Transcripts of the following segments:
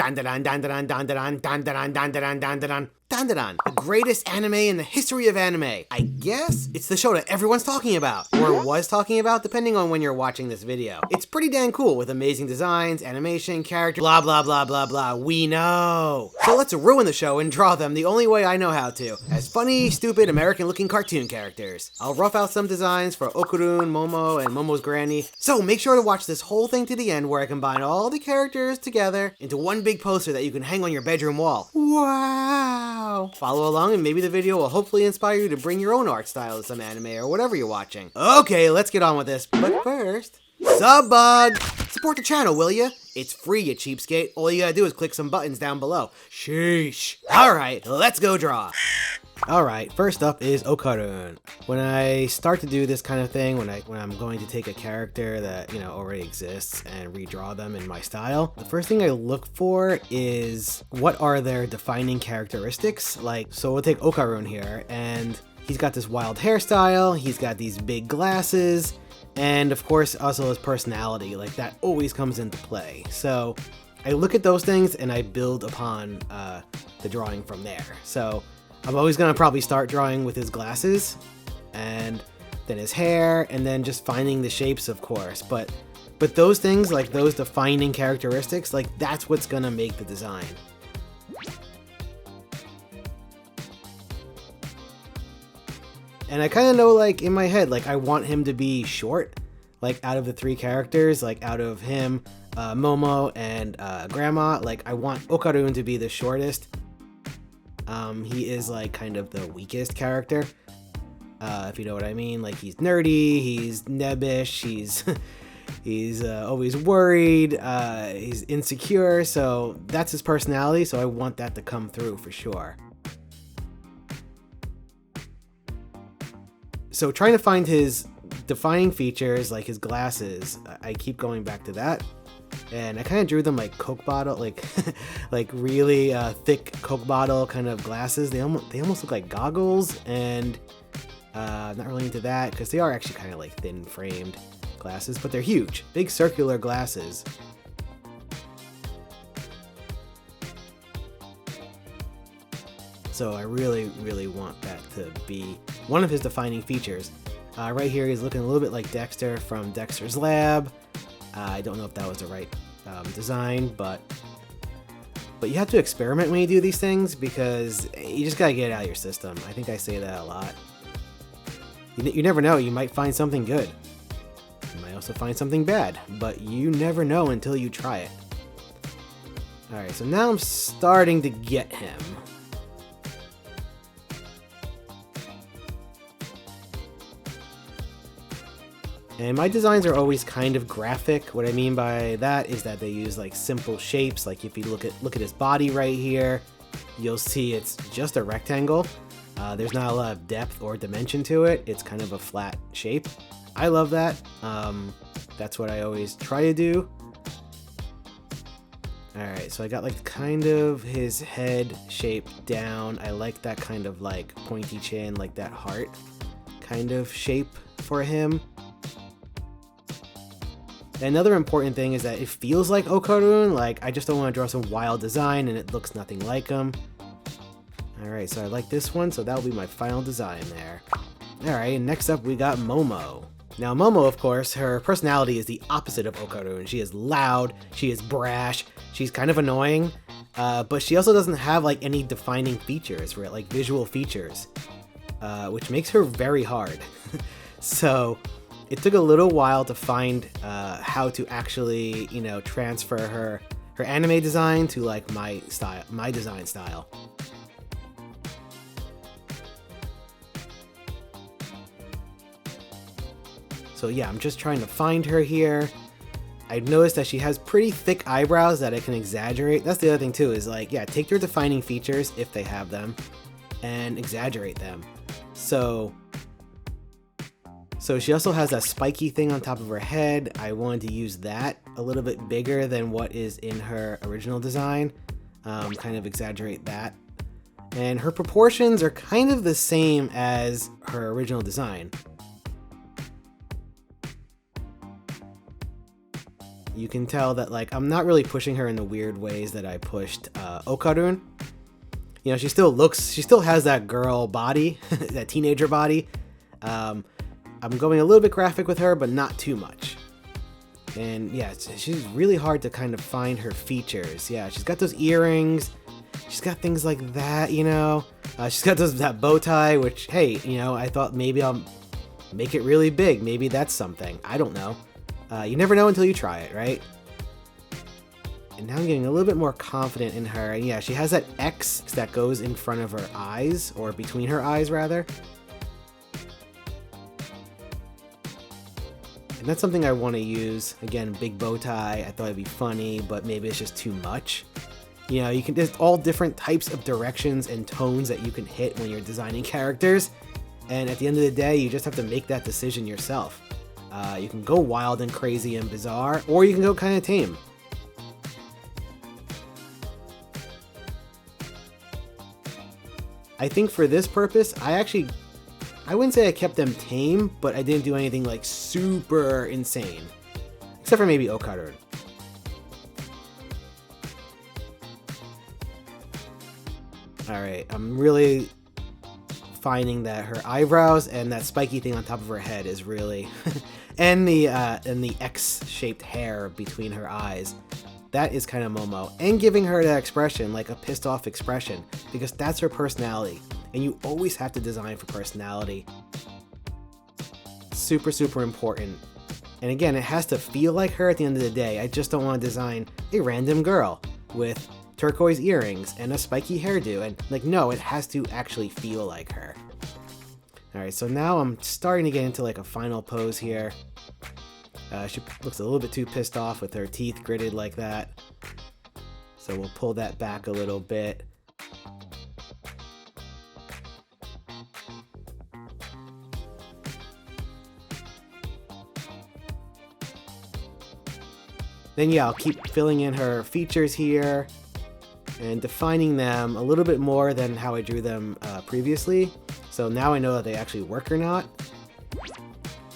Dandadan, dandadan, dandadan, dandadan, dandadan, dandadan. Dandadan, the greatest anime in the history of anime. I guess it's the show that everyone's talking about, or was talking about, depending on when you're watching this video. It's pretty damn cool with amazing designs, animation, character, blah blah blah blah blah. We know. So let's ruin the show and draw them the only way I know how to, as funny, stupid, American-looking cartoon characters. I'll rough out some designs for Okarun, Momo, and Momo's granny. So make sure to watch this whole thing to the end, where I combine all the characters together into one big poster that you can hang on your bedroom wall. Wow! Follow along and maybe the video will hopefully inspire you to bring your own art style to some anime or whatever you're watching. Okay, let's get on with this. But first, Subbug! Support the channel, will ya? It's free, you cheapskate. All you gotta do is click some buttons down below. Sheesh. Alright, let's go draw. Alright, first up is Okarun. When I start to do this kind of thing, when I'm going to take a character that, already exists and redraw them in my style, the first thing I look for is what are their defining characteristics. So we'll take Okarun here, and he's got this wild hairstyle, he's got these big glasses, and of course also his personality, that always comes into play. So I look at those things and I build upon the drawing from there. So I'm always gonna probably start drawing with his glasses, and then his hair, and then just finding the shapes, of course. But those things, those defining characteristics, that's what's gonna make the design. And I kind of know, in my head, I want him to be short. Out of the three characters, out of him, Momo, and Grandma, I want Okarun to be the shortest. He is kind of the weakest character, if you know what I mean. He's nerdy, he's nebbish, he's always worried, he's insecure, so that's his personality, so I want that to come through for sure. So trying to find his defining features, his glasses, I keep going back to that. And I kind of drew them like Coke bottle, really thick Coke bottle kind of glasses. They almost look like goggles, and not really into that because they are actually kind of thin framed glasses, but they're huge, big circular glasses. So I really, really want that to be one of his defining features. Right here, he's looking a little bit like Dexter from Dexter's Lab. I don't know if that was the right design, but you have to experiment when you do these things because you just gotta get it out of your system. I think I say that a lot. You never know, you might find something good. You might also find something bad, but you never know until you try it. Alright, so now I'm starting to get him. And my designs are always kind of graphic. What I mean by that is that they use simple shapes. If you look at his body right here, you'll see it's just a rectangle. There's not a lot of depth or dimension to it. It's kind of a flat shape. I love that. That's what I always try to do. Alright, so I got kind of his head shape down. I like that kind of pointy chin, that heart kind of shape for him. Another important thing is that it feels like Okarun, I just don't want to draw some wild design and it looks nothing like him. Alright, so I like this one, so that'll be my final design there. Alright, and next up we got Momo. Now Momo, of course, her personality is the opposite of Okarun. She is loud, she is brash, she's kind of annoying, but she also doesn't have any defining features for it, visual features, which makes her very hard. So it took a little while to find how to actually, transfer her anime design to my design style. So yeah, I'm just trying to find her here. I've noticed that she has pretty thick eyebrows that I can exaggerate. That's the other thing too, is yeah, take your defining features if they have them and exaggerate them. So she also has a spiky thing on top of her head. I wanted to use that a little bit bigger than what is in her original design. Kind of exaggerate that. And her proportions are kind of the same as her original design. you can tell that like I'm not really pushing her in the weird ways that I pushed Okarun. You know, she still has that girl body, that teenager body. I'm going a little bit graphic with her, but not too much. And yeah, she's really hard to kind of find her features. Yeah, she's got those earrings. She's got things like that, you know. She's got that bow tie, which, hey, you know, I thought maybe I'll make it really big. Maybe that's something. I don't know. You never know until you try it, right? And now I'm getting a little bit more confident in her. And yeah, she has that X that goes in front of her eyes, or between her eyes, rather. And that's something I want to use. Again, big bow tie. I thought it'd be funny, but maybe it's just too much. You know, there's all different types of directions and tones that you can hit when you're designing characters. And at the end of the day, you just have to make that decision yourself. You can go wild and crazy and bizarre, or you can go kind of tame. I think for this purpose, I wouldn't say I kept them tame, but I didn't do anything like super insane. Except for maybe Okarun. Alright, I'm really finding that her eyebrows and that spiky thing on top of her head is really... and the X-shaped hair between her eyes. That is kind of Momo. And giving her that expression, like a pissed off expression, because that's her personality. And you always have to design for personality. Super, super important. And again, it has to feel like her at the end of the day. I just don't want to design a random girl with turquoise earrings and a spiky hairdo. And like, no, it has to actually feel like her. Alright, so now I'm starting to get into like a final pose here. She looks a little bit too pissed off with her teeth gritted like that. So we'll pull that back a little bit. Then yeah, I'll keep filling in her features here and defining them a little bit more than how I drew them previously. So now I know that they actually work or not.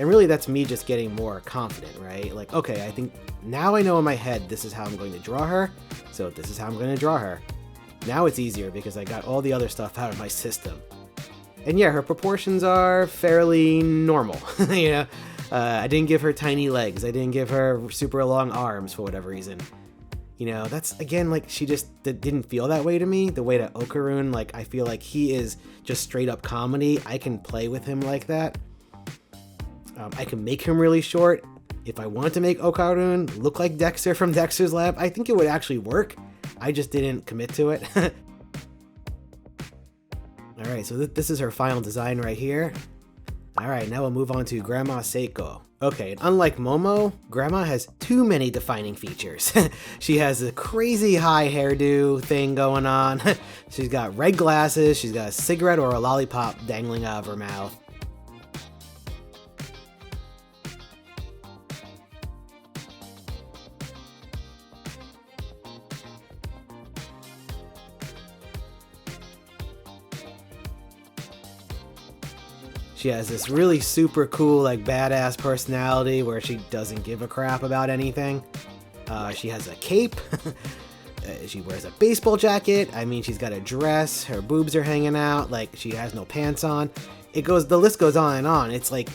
And really that's me just getting more confident, right? Like, okay, I think now I know in my head this is how I'm going to draw her. So this is how I'm going to draw her. Now it's easier because I got all the other stuff out of my system. And yeah, her proportions are fairly normal. You know, I didn't give her tiny legs. I didn't give her super long arms for whatever reason. You know, that's, again, like, she just didn't feel that way to me. The way that Okarun, like, I feel like he is just straight up comedy. I can play with him like that. I can make him really short. If I wanted to make Okarun look like Dexter from Dexter's Lab, I think it would actually work. I just didn't commit to it. Alright, so this is her final design right here. Alright, now we'll move on to Grandma Seiko. Okay, unlike Momo, Grandma has too many defining features. She has a crazy high hairdo thing going on. She's got red glasses, she's got a cigarette or a lollipop dangling out of her mouth. She has this really super cool, like, badass personality where she doesn't give a crap about anything. She has a cape. She wears a baseball jacket. I mean, she's got a dress. Her boobs are hanging out. Like, she has no pants on. The list goes on and on. It's, like,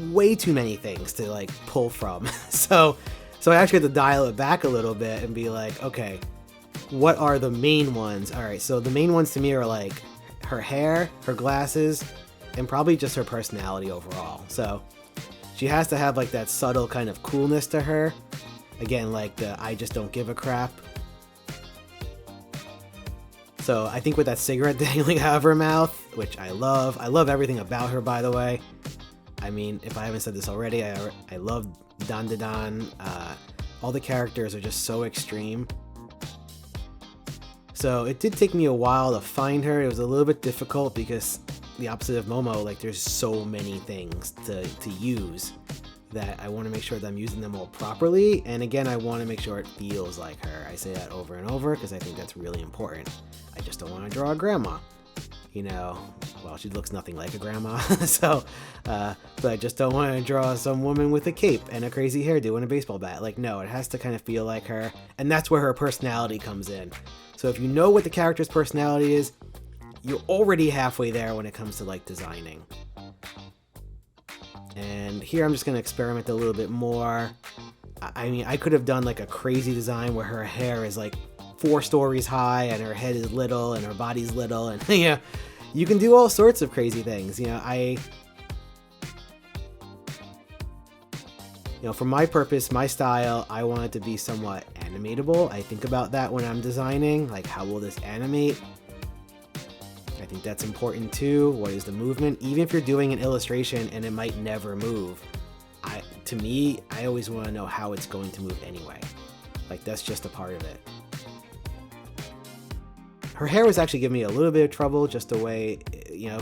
way too many things to, like, pull from. So I actually had to dial it back a little bit and be like, okay, what are the main ones? All right, so the main ones to me are, like, her hair, her glasses, and probably just her personality overall. So she has to have like that subtle kind of coolness to her. Again, like the I just don't give a crap. So I think with that cigarette dangling out of her mouth, which I love everything about her, by the way. I mean, if I haven't said this already, I love dandadan. All the characters are just so extreme. So it did take me a while to find her. It was a little bit difficult because the opposite of Momo, like there's so many things to use that I want to make sure that I'm using them all properly. And again, I want to make sure it feels like her. I say that over and over because I think that's really important. I just don't want to draw a grandma. you know, well, she looks nothing like a grandma. So, but I just don't want to draw some woman with a cape and a crazy hairdo and a baseball bat. Like, no, it has to kind of feel like her. And that's where her personality comes in. So if you know what the character's personality is, you're already halfway there when it comes to like designing. And here I'm just going to experiment a little bit more. I mean, I could have done like a crazy design where her hair is like 4 stories high and her head is little and her body's little, and you know, you can do all sorts of crazy things. You know, for my purpose, my style, I want it to be somewhat animatable. I think about that when I'm designing, like how will this animate? I think that's important too. What is the movement? Even if you're doing an illustration and it might never move, to me, I always want to know how it's going to move anyway. Like, that's just a part of it. Her hair was actually giving me a little bit of trouble, just the way, you know,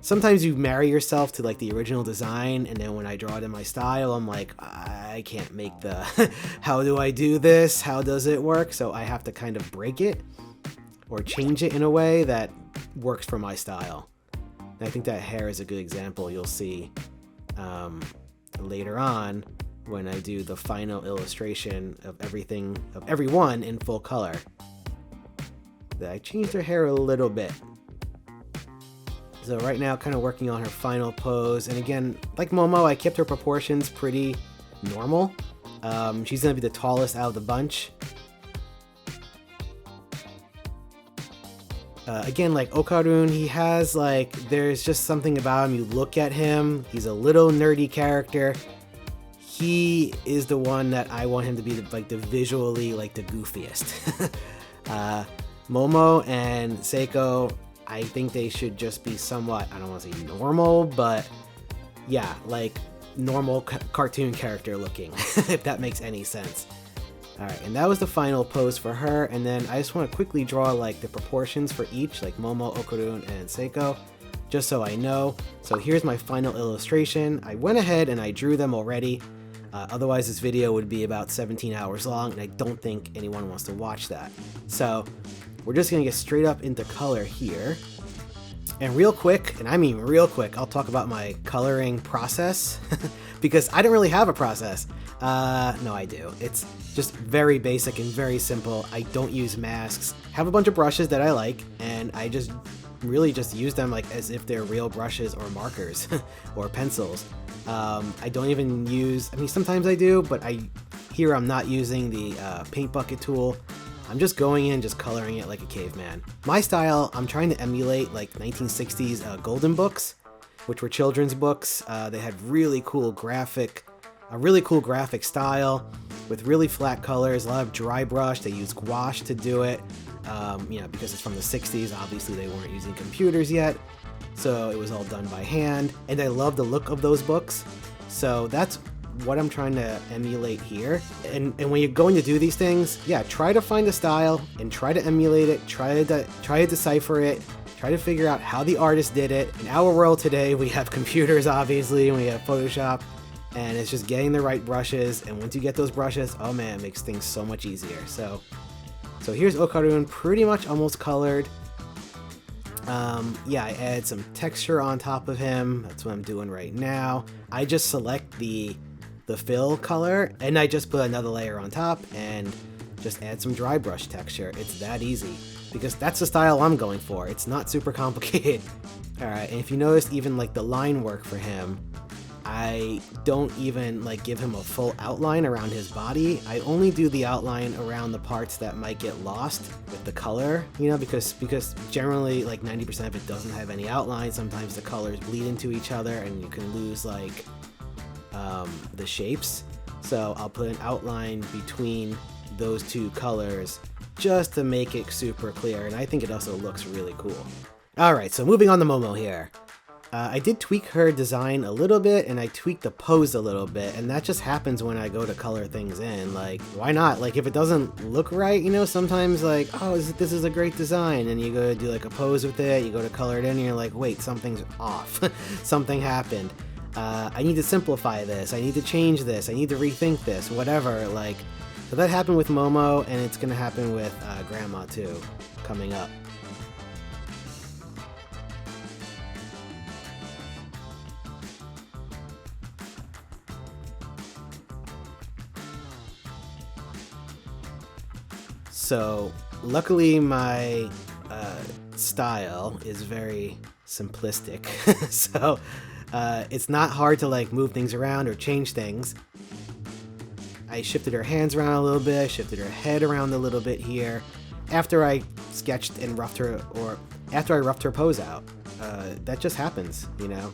sometimes you marry yourself to like the original design, and then when I draw it in my style, I'm like, I can't make the, how do I do this? How does it work? So I have to kind of break it or change it in a way that works for my style. And I think that hair is a good example. You'll see later on when I do the final illustration of everyone in full color, that I changed her hair a little bit. So right now, kind of working on her final pose. And again, like Momo, I kept her proportions pretty normal. She's gonna be the tallest out of the bunch. Again, like Okarun, he has like, there's just something about him. You look at him, he's a little nerdy character. He is the one that I want him to be the visually like the goofiest. Momo and Seiko, I think they should just be somewhat, I don't want to say normal, but yeah, like normal cartoon character looking, if that makes any sense. Alright, and that was the final pose for her, and then I just want to quickly draw like the proportions for each, like Momo, Okarun, and Seiko, just so I know. So here's my final illustration. I went ahead and I drew them already, otherwise this video would be about 17 hours long, and I don't think anyone wants to watch that. So we're just going to get straight up into color here. And real quick, and I mean real quick, I'll talk about my coloring process, because I don't really have a process. No, I do. It's just very basic and very simple. I don't use masks. Have a bunch of brushes that I like, and I just really just use them like as if they're real brushes or markers or pencils. I don't even use, I mean, sometimes I do, but here I'm not using the paint bucket tool. I'm just going in, just coloring it like a caveman. My style, I'm trying to emulate like 1960s golden books, which were children's books. They had really cool graphic style with really flat colors, a lot of dry brush. They use gouache to do it. You know, because it's from the 60s, obviously they weren't using computers yet, so it was all done by hand. And I love the look of those books. So that's what I'm trying to emulate here. And when you're going to do these things, yeah, try to find a style and try to emulate it, try to decipher it, try to figure out how the artist did it. In our world today, we have computers, obviously, and we have Photoshop, and it's just getting the right brushes. And once you get those brushes, oh man, it makes things so much easier. So here's Okarun, pretty much almost colored. Yeah, I add some texture on top of him. That's what I'm doing right now. I just select the fill color, and I just put another layer on top and just add some dry brush texture. It's that easy, because that's the style I'm going for. It's not super complicated. Alright, and if you notice, even like the line work for him, I don't even like give him a full outline around his body. I only do the outline around the parts that might get lost with the color, you know, because generally like 90% of it doesn't have any outline. Sometimes the colors bleed into each other and you can lose like the shapes. So I'll put an outline between those two colors just to make it super clear, and I think it also looks really cool. Alright, so moving on to Momo here. I did tweak her design a little bit, and I tweaked the pose a little bit, and that just happens when I go to color things in. Like, why not? Like, if it doesn't look right, you know, sometimes like, oh, this is a great design, and you go to do like a pose with it, you go to color it in, and you're like, wait, something's off. Something happened. I need to simplify this, I need to change this, I need to rethink this, whatever. Like, so that happened with Momo, and it's gonna happen with Grandma too, coming up. So luckily my style is very simplistic, so it's not hard to like move things around or change things. I shifted her hands around a little bit, I shifted her head around a little bit here after I sketched and roughed her, or after I roughed her pose out. That just happens, you know.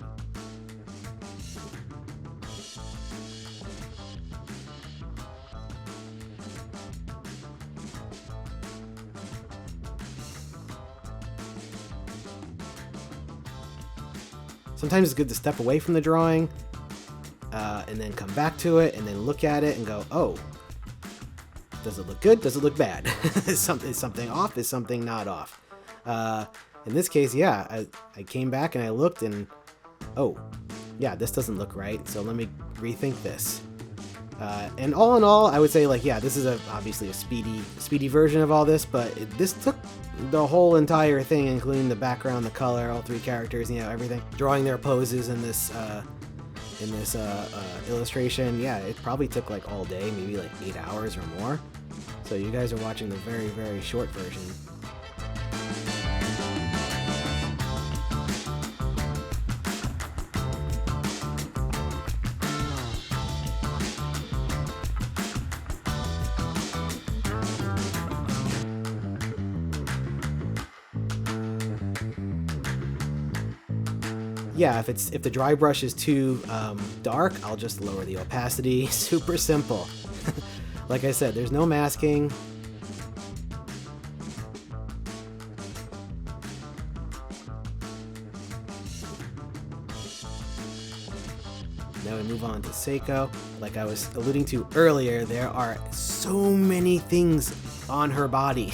Sometimes it's good to step away from the drawing and then come back to it and then look at it and go, oh, does it look good? Does it look bad? Is something off? Is something not off? In this case, yeah, I came back and I looked and, oh, yeah, this doesn't look right, so let me rethink this. And all in all, I would say, like, yeah, this is obviously a speedy version of all this, but this took the whole entire thing, including the background, the color, all three characters, you know, everything. Drawing their poses in this illustration, yeah, it probably took like all day, maybe like 8 hours or more. So you guys are watching the very, very short version. Yeah, if the dry brush is too dark, I'll just lower the opacity. Super simple. Like I said, there's no masking. Now we move on to Seiko. Like I was alluding to earlier, there are so many things on her body.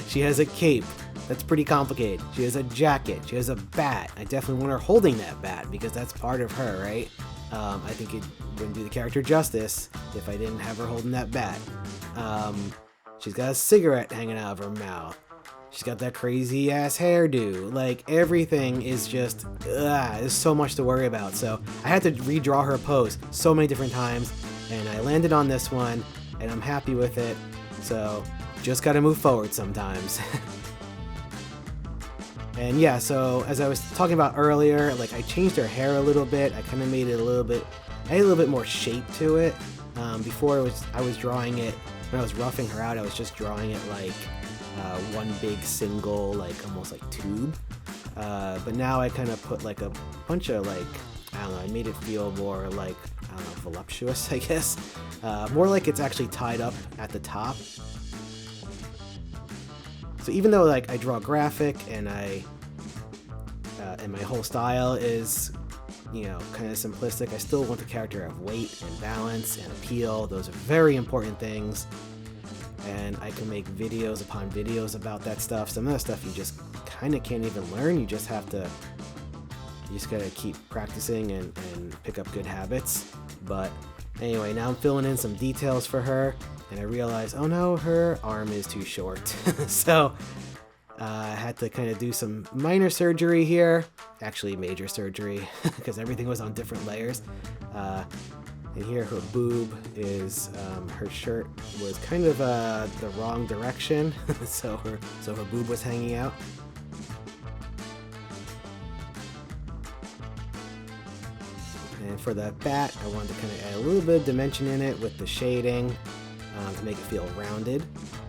She has a cape. That's pretty complicated. She has a jacket. She has a bat. I definitely want her holding that bat because that's part of her, right? I think it wouldn't do the character justice if I didn't have her holding that bat. She's got a cigarette hanging out of her mouth. She's got that crazy ass hairdo. Like, everything is just, there's so much to worry about. So I had to redraw her pose so many different times, and I landed on this one, and I'm happy with it. So just gotta move forward sometimes. And yeah, so as I was talking about earlier, like I changed her hair a little bit. I kind of made it a little bit, I had a little bit more shape to it. Before I was drawing it, when I was roughing her out, I was just drawing it like one big single, like almost like tube. But now I kind of put like a bunch of like, I don't know, I made it feel more like, I don't know, voluptuous, I guess. More like it's actually tied up at the top. So even though like I draw graphic and and my whole style is, you know, kind of simplistic, I still want the character to have weight and balance and appeal. Those are very important things. And I can make videos upon videos about that stuff. Some of that stuff you just kind of can't even learn. You just gotta keep practicing and pick up good habits. But anyway, now I'm filling in some details for her. And I realized, oh no, her arm is too short. So I had to kind of do some minor surgery here. Actually, major surgery, because everything was on different layers. And here her boob is, her shirt was kind of the wrong direction. so her boob was hanging out. And for the bat, I wanted to kind of add a little bit of dimension in it with the shading. To make it feel rounded.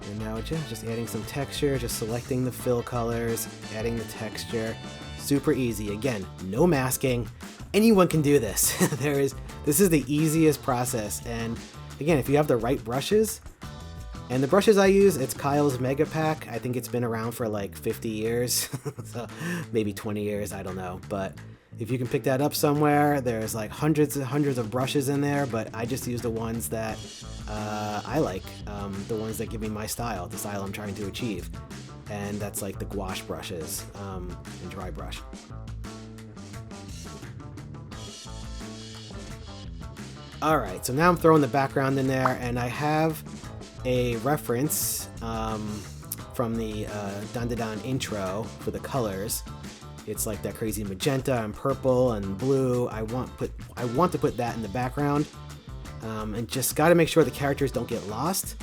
And now just adding some texture, just selecting the fill colors, adding the texture. Super easy. Again, no masking. Anyone can do this. This is the easiest process. And again, if you have the right brushes, and the brushes I use, it's Kyle's Mega Pack. I think it's been around for like 50 years, so maybe 20 years, I don't know. But if you can pick that up somewhere, there's like hundreds and hundreds of brushes in there, but I just use the ones that I like, the ones that give me my style, the style I'm trying to achieve. And that's like the gouache brushes and dry brush. Alright, so now I'm throwing the background in there, and I have a reference from the dandadan intro for the colors. It's like that crazy magenta and purple and blue. I want to put that in the background, and just got to make sure the characters don't get lost.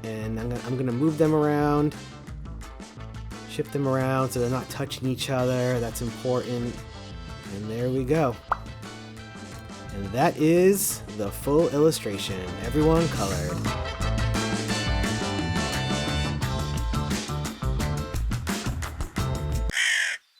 And I'm gonna move them around, shift them around so they're not touching each other. That's important. And there we go. And that is the full illustration, everyone colored.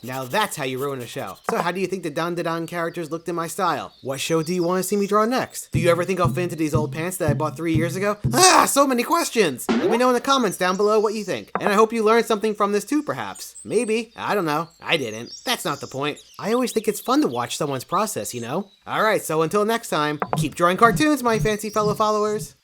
Now that's how you ruin a show. So how do you think the dandadan characters looked in my style? What show do you want to see me draw next? Do you ever think I'll fit into these old pants that I bought 3 years ago? So many questions! Let me know in the comments down below what you think. And I hope you learned something from this too, perhaps. Maybe. I don't know. I didn't. That's not the point. I always think it's fun to watch someone's process, you know? Alright, so until next time, keep drawing cartoons, my fancy fellow followers.